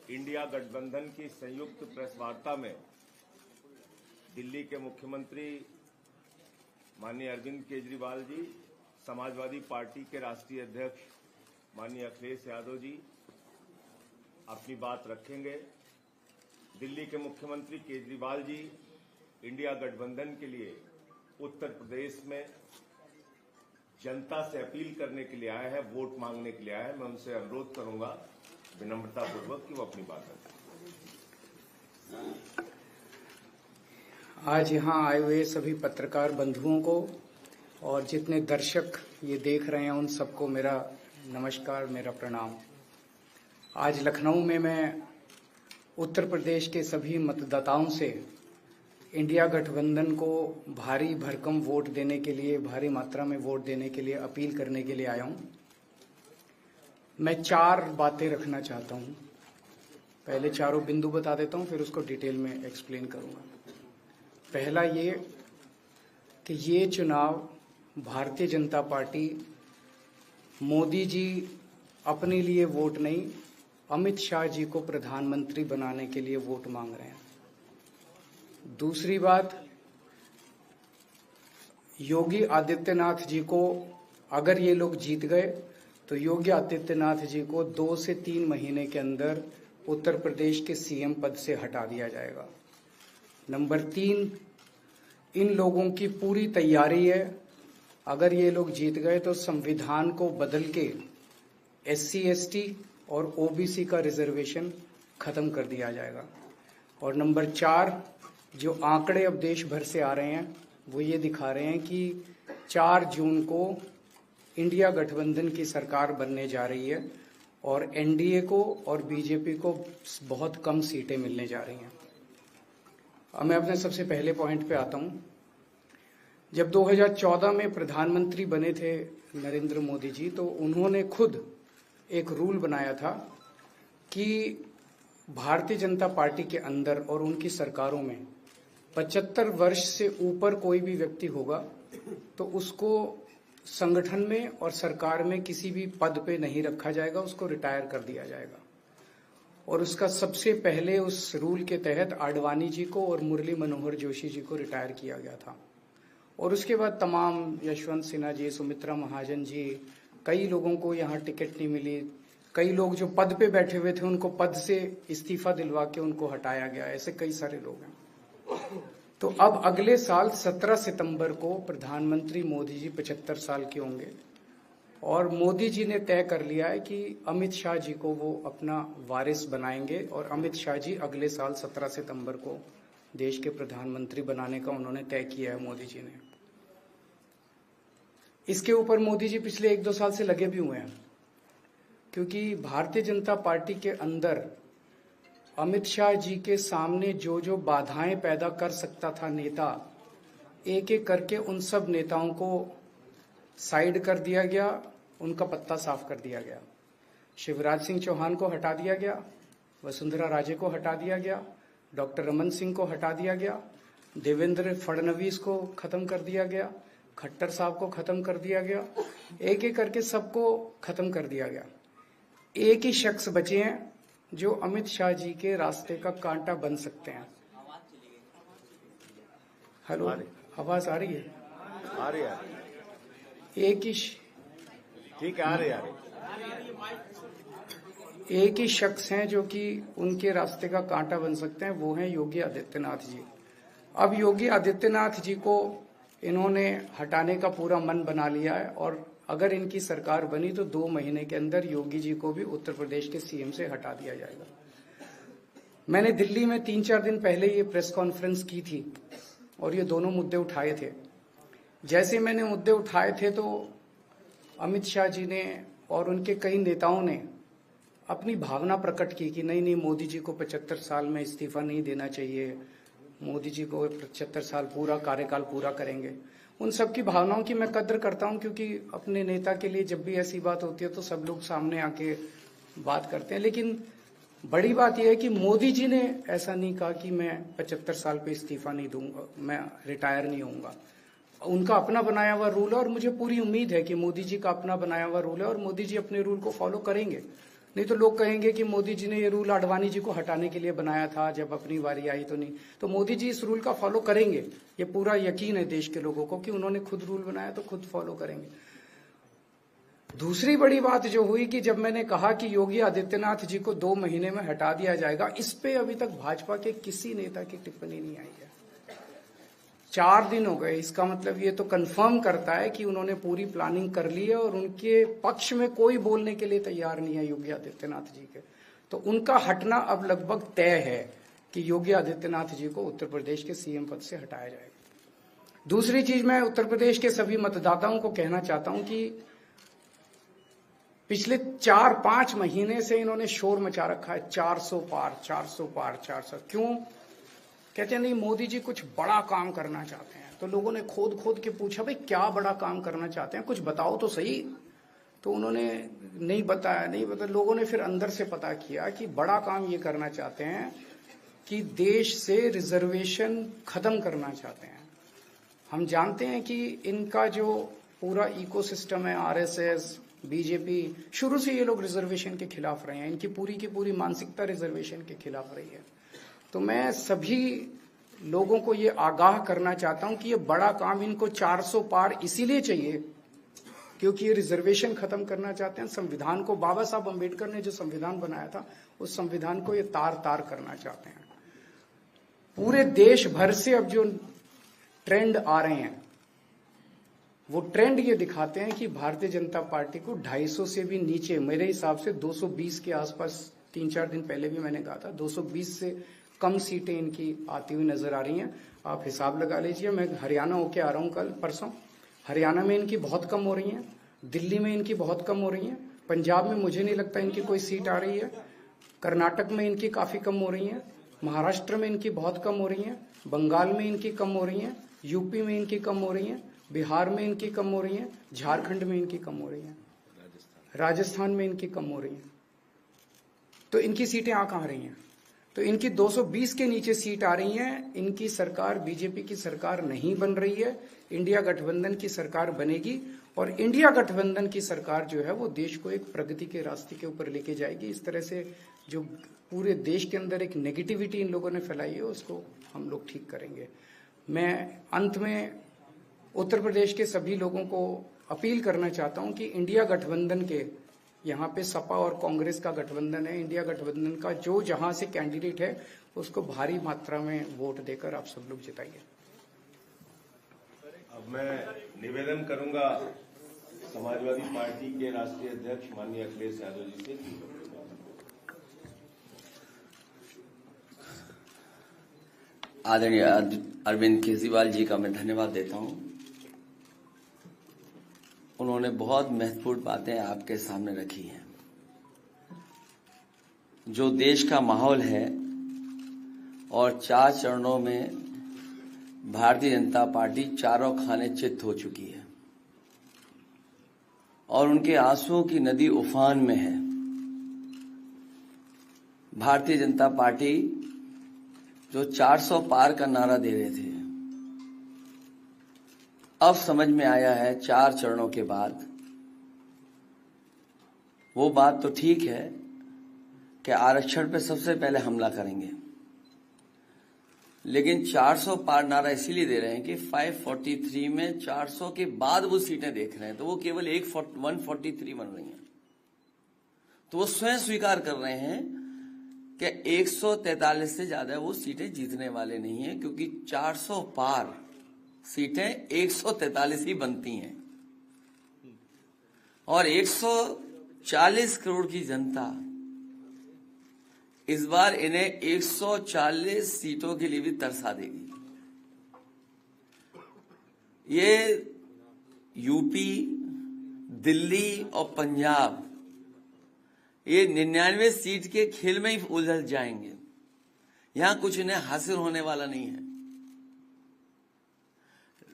India गठबंधन की संयुक्त प्रेस वार्ता में दिल्ली के मुख्यमंत्री माननीय अरविंद केजरीवाल जी, समाजवादी पार्टी के राष्ट्रीय अध्यक्ष माननीय अखिलेश यादव जी अपनी बात रखेंगे। दिल्ली के मुख्यमंत्री केजरीवाल जी इंडिया गठबंधन के लिए उत्तर प्रदेश में जनता से अपील करने के लिए आया है, वोट मांगने के लिए आया है। मैं उनसे अनुरोध करूंगा विनम्रतापूर्वक कि वो अपनी बात रखें। आज यहाँ आए हुए सभी पत्रकार बंधुओं को और जितने दर्शक ये देख रहे हैं उन सबको मेरा नमस्कार, मेरा प्रणाम। आज लखनऊ में मैं उत्तर प्रदेश के सभी मतदाताओं से इंडिया गठबंधन को भारी भरकम वोट देने के लिए, भारी मात्रा में वोट देने के लिए अपील करने के लिए आया हूं। मैं 4 बातें रखना चाहता हूं। पहले चारों बिंदु बता देता हूं, फिर उसको डिटेल में एक्सप्लेन करूंगा। पहला ये कि ये चुनाव भारतीय जनता पार्टी, मोदी जी अपने लिए वोट नहीं, अमित शाह जी को प्रधानमंत्री बनाने के लिए वोट मांग रहे हैं। दूसरी बात, योगी आदित्यनाथ जी को अगर ये लोग जीत गए तो योगी आदित्यनाथ जी को 2 से 3 महीने के अंदर उत्तर प्रदेश के सीएम पद से हटा दिया जाएगा। नंबर 3, इन लोगों की पूरी तैयारी है, अगर ये लोग जीत गए तो संविधान को बदल के SC ST और OBC का रिजर्वेशन खत्म कर दिया जाएगा। और नंबर 4, जो आंकड़े अब देश भर से आ रहे हैं वो ये दिखा रहे हैं कि 4 जून को इंडिया गठबंधन की सरकार बनने जा रही है और NDA को और बीजेपी को बहुत कम सीटें मिलने जा रही हैं। अब मैं अपने सबसे पहले पॉइंट पे आता हूं। जब 2014 में प्रधानमंत्री बने थे नरेंद्र मोदी जी, तो उन्होंने खुद एक रूल बनाया था कि भारतीय जनता पार्टी के अंदर और उनकी सरकारों में 75 वर्ष से ऊपर कोई भी व्यक्ति होगा तो उसको संगठन में और सरकार में किसी भी पद पे नहीं रखा जाएगा, उसको रिटायर कर दिया जाएगा। और उसका सबसे पहले उस रूल के तहत आडवाणी जी को और मुरली मनोहर जोशी जी को रिटायर किया गया था। और उसके बाद तमाम यशवंत सिन्हा जी, सुमित्रा महाजन जी, कई लोगों को यहाँ टिकट नहीं मिली। कई लोग जो पद पे बैठे हुए थे उनको पद से इस्तीफा दिलवा के उनको हटाया गया। ऐसे कई सारे लोग हैं। तो अब अगले साल 17 सितंबर को प्रधानमंत्री मोदी जी 75 साल के होंगे और मोदी जी ने तय कर लिया है कि अमित शाह जी को वो अपना वारिस बनाएंगे और अमित शाह जी अगले साल 17 सितंबर को देश के प्रधानमंत्री बनाने का उन्होंने तय किया है मोदी जी ने। इसके ऊपर मोदी जी पिछले 1-2 साल से लगे भी हुए हैं, क्योंकि भारतीय जनता पार्टी के अंदर अमित शाह जी के सामने जो जो बाधाएं पैदा कर सकता था नेता, एक एक करके उन सब नेताओं को साइड कर दिया गया, उनका पत्ता साफ कर दिया गया। शिवराज सिंह चौहान को हटा दिया गया, वसुंधरा राजे को हटा दिया गया, डॉक्टर रमन सिंह को हटा दिया गया, देवेंद्र फडणवीस को खत्म कर दिया गया, खट्टर साहब को खत्म कर दिया गया, एक एक करके सबको खत्म कर दिया गया। एक ही शख्स बचे हैं जो अमित शाह जी के रास्ते का कांटा बन सकते हैं। हेलो, आवाज आ रही है? आ रही है। एक ही ठीक है, आ रही है। एक ही शख्स हैं जो कि उनके रास्ते का कांटा बन सकते हैं, वो हैं योगी आदित्यनाथ जी। अब योगी आदित्यनाथ जी को इन्होंने हटाने का पूरा मन बना लिया है और अगर इनकी सरकार बनी तो 2 महीने के अंदर योगी जी को भी उत्तर प्रदेश के सीएम से हटा दिया जाएगा। मैंने दिल्ली में 3-4 दिन पहले ये प्रेस कॉन्फ्रेंस की थी और ये दोनों मुद्दे उठाए थे। जैसे मैंने मुद्दे उठाए थे तो अमित शाह जी ने और उनके कई नेताओं ने अपनी भावना प्रकट की कि नहीं, मोदी जी को 75 साल में इस्तीफा नहीं देना चाहिए, मोदी जी को 75 साल पूरा कार्यकाल पूरा करेंगे। उन सबकी भावनाओं की मैं कद्र करता हूं, क्योंकि अपने नेता के लिए जब भी ऐसी बात होती है तो सब लोग सामने आके बात करते हैं। लेकिन बड़ी बात यह है कि मोदी जी ने ऐसा नहीं कहा कि मैं 75 साल पे इस्तीफा नहीं दूंगा, मैं रिटायर नहीं होऊंगा। उनका अपना बनाया हुआ रूल है और मुझे पूरी उम्मीद है कि मोदी जी का अपना बनाया हुआ रूल है और मोदी जी अपने रूल को फॉलो करेंगे। नहीं तो लोग कहेंगे कि मोदी जी ने ये रूल आडवाणी जी को हटाने के लिए बनाया था, जब अपनी बारी आई तो नहीं। तो मोदी जी इस रूल का फॉलो करेंगे, ये पूरा यकीन है देश के लोगों को कि उन्होंने खुद रूल बनाया तो खुद फॉलो करेंगे। दूसरी बड़ी बात जो हुई कि जब मैंने कहा कि योगी आदित्यनाथ जी को 2 महीने में हटा दिया जाएगा, इस पे अभी तक भाजपा के किसी नेता की टिप्पणी नहीं आई है। 4 दिन हो गए, इसका मतलब ये तो कंफर्म करता है कि उन्होंने पूरी प्लानिंग कर ली है और उनके पक्ष में कोई बोलने के लिए तैयार नहीं है योगी आदित्यनाथ जी के। तो उनका हटना अब लगभग तय है कि योगी आदित्यनाथ जी को उत्तर प्रदेश के सीएम पद से हटाया जाएगा। दूसरी चीज, मैं उत्तर प्रदेश के सभी मतदाताओं को कहना चाहता हूं कि पिछले 4-5 महीने से इन्होंने शोर मचा रखा है, 400 पार 400 पार 400। क्यों? कहते हैं नहीं मोदी जी कुछ बड़ा काम करना चाहते हैं। तो लोगों ने खोद खोद के पूछा, भाई क्या बड़ा काम करना चाहते हैं, कुछ बताओ तो सही। तो उन्होंने नहीं बताया। लोगों ने फिर अंदर से पता किया कि बड़ा काम ये करना चाहते हैं कि देश से रिजर्वेशन खत्म करना चाहते हैं। हम जानते हैं कि इनका जो पूरा इकोसिस्टम है, आरएसएस, बीजेपी, शुरू से ये लोग रिजर्वेशन के खिलाफ रहे हैं। इनकी पूरी की पूरी मानसिकता रिजर्वेशन के खिलाफ रही है। तो मैं सभी लोगों को ये आगाह करना चाहता हूं कि ये बड़ा काम इनको 400 पार इसीलिए चाहिए क्योंकि ये रिजर्वेशन खत्म करना चाहते हैं। संविधान को, बाबा साहब अम्बेडकर ने जो संविधान बनाया था, उस संविधान को ये तार तार करना चाहते हैं। पूरे देश भर से अब जो ट्रेंड आ रहे हैं, वो ट्रेंड ये दिखाते हैं कि भारतीय जनता पार्टी को 250 से भी नीचे, मेरे हिसाब से 220 के आसपास, 3-4 दिन पहले भी मैंने कहा था, 220 से कम सीटें इनकी आती हुई नजर आ रही हैं। आप हिसाब लगा लीजिए। मैं हरियाणा होके आ रहा हूं कल परसों, हरियाणा में इनकी बहुत कम हो रही हैं, दिल्ली में इनकी बहुत कम हो रही हैं, पंजाब में मुझे नहीं लगता इनकी कोई सीट आ रही है, कर्नाटक में इनकी काफी कम हो रही है, महाराष्ट्र में इनकी बहुत कम हो रही है, बंगाल में इनकी कम हो रही है, यूपी में इनकी कम हो रही है, बिहार में इनकी कम हो रही है, झारखंड में इनकी कम हो रही है, राजस्थान में इनकी कम हो रही है। तो इनकी सीटें आ कहां रही हैं? तो इनकी 220 के नीचे सीट आ रही हैं। इनकी सरकार बीजेपी की सरकार नहीं बन रही है, इंडिया गठबंधन की सरकार बनेगी और इंडिया गठबंधन की सरकार जो है वो देश को एक प्रगति के रास्ते के ऊपर लेके जाएगी। इस तरह से जो पूरे देश के अंदर एक नेगेटिविटी इन लोगों ने फैलाई है, उसको हम लोग ठीक करेंगे। मैं अंत में उत्तर प्रदेश के सभी लोगों को अपील करना चाहता हूं कि इंडिया गठबंधन के, यहाँ पे सपा और कांग्रेस का गठबंधन है, इंडिया गठबंधन का जो जहां से कैंडिडेट है उसको भारी मात्रा में वोट देकर आप सब लोग जिताइए। अब मैं निवेदन करूंगा समाजवादी पार्टी के राष्ट्रीय अध्यक्ष माननीय अखिलेश यादव जी से। आदरणीय अरविंद केजरीवाल जी का मैं धन्यवाद देता हूं। उन्होंने बहुत महत्वपूर्ण बातें आपके सामने रखी हैं। जो देश का माहौल है और 4 चरणों में भारतीय जनता पार्टी चारों खाने चित्त हो चुकी है और उनके आंसुओं की नदी उफान में है। भारतीय जनता पार्टी जो 400 पार का नारा दे रहे थे, अब समझ में आया है 4 चरणों के बाद, वो बात तो ठीक है कि आरक्षण पे सबसे पहले हमला करेंगे, लेकिन 400 पार नारा इसीलिए दे रहे हैं कि 543 में 400 के बाद वो सीटें देख रहे हैं, तो वो केवल 143 बन रही हैं। तो वो स्वयं स्वीकार कर रहे हैं कि 143 से ज्यादा वो सीटें जीतने वाले नहीं हैं, क्योंकि 400 पार सीटें 143 ही बनती हैं और 140 करोड़ की जनता इस बार इन्हें 140 सीटों के लिए भी तरसा देगी। ये यूपी, दिल्ली और पंजाब ये 99 सीट के खेल में ही उलझ जाएंगे। यहां कुछ इन्हें हासिल होने वाला नहीं है।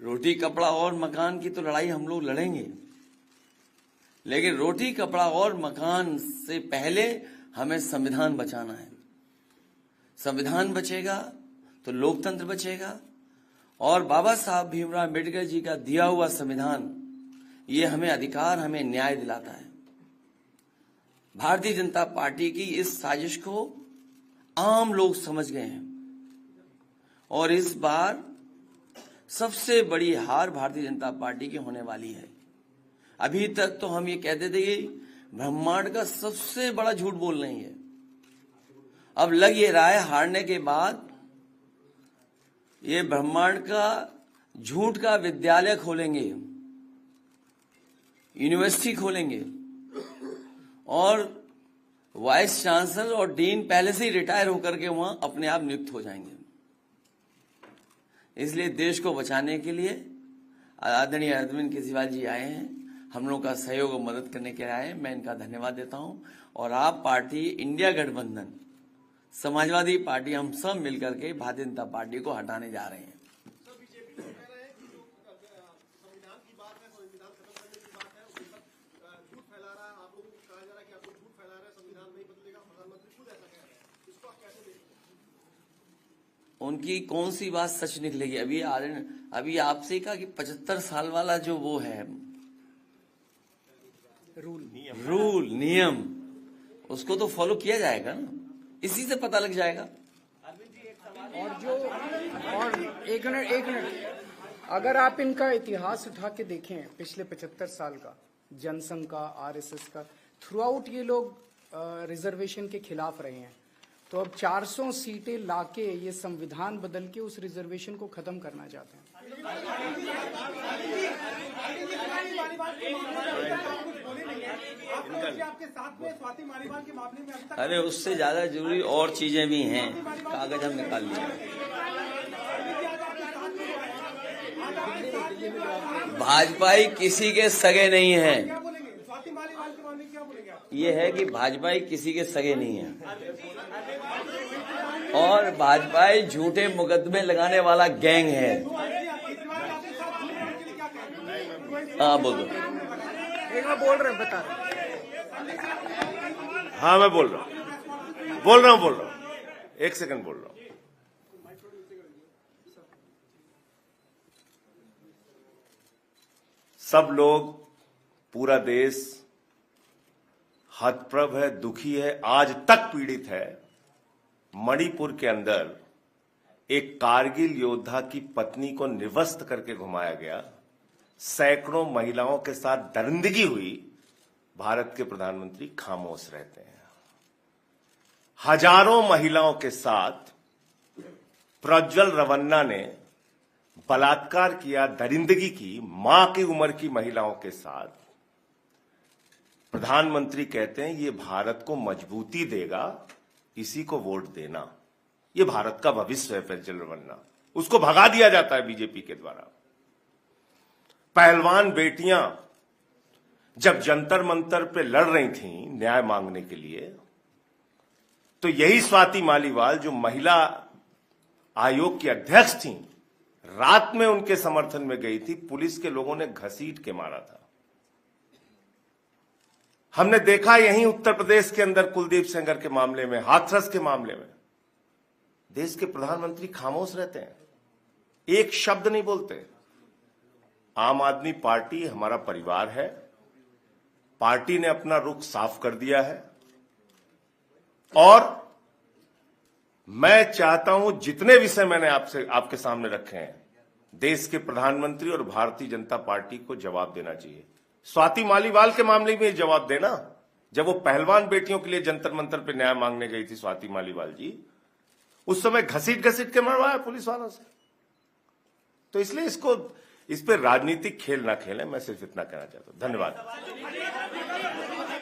रोटी कपड़ा और मकान की तो लड़ाई हम लोग लड़ेंगे, लेकिन रोटी कपड़ा और मकान से पहले हमें संविधान बचाना है। संविधान बचेगा तो लोकतंत्र बचेगा और बाबा साहब भीमराव अम्बेडकर जी का दिया हुआ संविधान ये हमें अधिकार, हमें न्याय दिलाता है। भारतीय जनता पार्टी की इस साजिश को आम लोग समझ गए हैं और इस बार सबसे बड़ी हार भारतीय जनता पार्टी की होने वाली है। अभी तक तो हम ये कहते थे कि ब्रह्मांड का सबसे बड़ा झूठ बोल रही है, अब लग ये रहा है हारने के बाद ये ब्रह्मांड का झूठ का विद्यालय खोलेंगे, यूनिवर्सिटी खोलेंगे और वाइस चांसलर और डीन पहले से ही रिटायर होकर के वहां अपने आप नियुक्त हो जाएंगे। इसलिए देश को बचाने के लिए आदरणीय अरविंद केजरीवाल जी आए हैं, हम लोगों का सहयोग और मदद करने के लिए आए हैं। मैं इनका धन्यवाद देता हूं और आप पार्टी, इंडिया गठबंधन, समाजवादी पार्टी, हम सब मिलकर के भारतीय जनता पार्टी को हटाने जा रहे हैं। उनकी कौन सी बात सच निकलेगी? अभी आपसे कहा कि 75 साल वाला जो वो है रूल नियम उसको तो फॉलो किया जाएगा ना, इसी से पता लग जाएगा। और एक मिनट अगर आप इनका इतिहास उठा के देखें पिछले 75 साल का, जनसंघ का, आरएसएस का, थ्रू आउट ये लोग रिजर्वेशन के खिलाफ रहे हैं। तो अब 400 सीटें लाके ये संविधान बदल के उस रिजर्वेशन को खत्म करना चाहते हैं। अरे उससे ज्यादा जरूरी और चीजें भी हैं, कागज हम निकाल लिए। भाजपाई किसी के सगे नहीं है, ये है कि भाजपाई किसी के सगे नहीं है और भाजपाई झूठे मुकदमे लगाने वाला गैंग है। हाँ बोलो। बोल रहे बता रहे। हाँ मैं बोल रहा हूँ, एक सेकंड बोल रहा हूँ। सब लोग, पूरा देश हतप्रभ है, दुखी है, आज तक पीड़ित है। मणिपुर के अंदर एक कारगिल योद्धा की पत्नी को निर्वस्त्र करके घुमाया गया, सैकड़ों महिलाओं के साथ दरिंदगी हुई, भारत के प्रधानमंत्री खामोश रहते हैं। हजारों महिलाओं के साथ प्रज्वल रवन्ना ने बलात्कार किया, दरिंदगी की, मां की उम्र की महिलाओं के साथ। प्रधानमंत्री कहते हैं ये भारत को मजबूती देगा, इसी को वोट देना। ये भारत का भविष्य है प्रज्वल रवन्ना, उसको भगा दिया जाता है बीजेपी के द्वारा। पहलवान बेटियां जब जंतर मंतर पे लड़ रही थीं न्याय मांगने के लिए, तो यही स्वाति मालीवाल जो महिला आयोग की अध्यक्ष थीं, रात में उनके समर्थन में गई थी, पुलिस के लोगों ने घसीट के मारा था। हमने देखा यहीं उत्तर प्रदेश के अंदर कुलदीप सेंगर के मामले में, हाथरस के मामले में, देश के प्रधानमंत्री खामोश रहते हैं, एक शब्द नहीं बोलते। आम आदमी पार्टी हमारा परिवार है, पार्टी ने अपना रुख साफ कर दिया है और मैं चाहता हूं जितने विषय मैंने आपके सामने रखे हैं, देश के प्रधानमंत्री और भारतीय जनता पार्टी को जवाब देना चाहिए। स्वाति मालीवाल के मामले में जवाब देना, जब वो पहलवान बेटियों के लिए जंतर मंतर पे न्याय मांगने गई थी स्वाति मालीवाल जी, उस समय घसीट के मरवाया पुलिस वालों से। तो इसलिए इस पे राजनीतिक खेल ना खेलें, मैं सिर्फ इतना कहना चाहता हूं। धन्यवाद।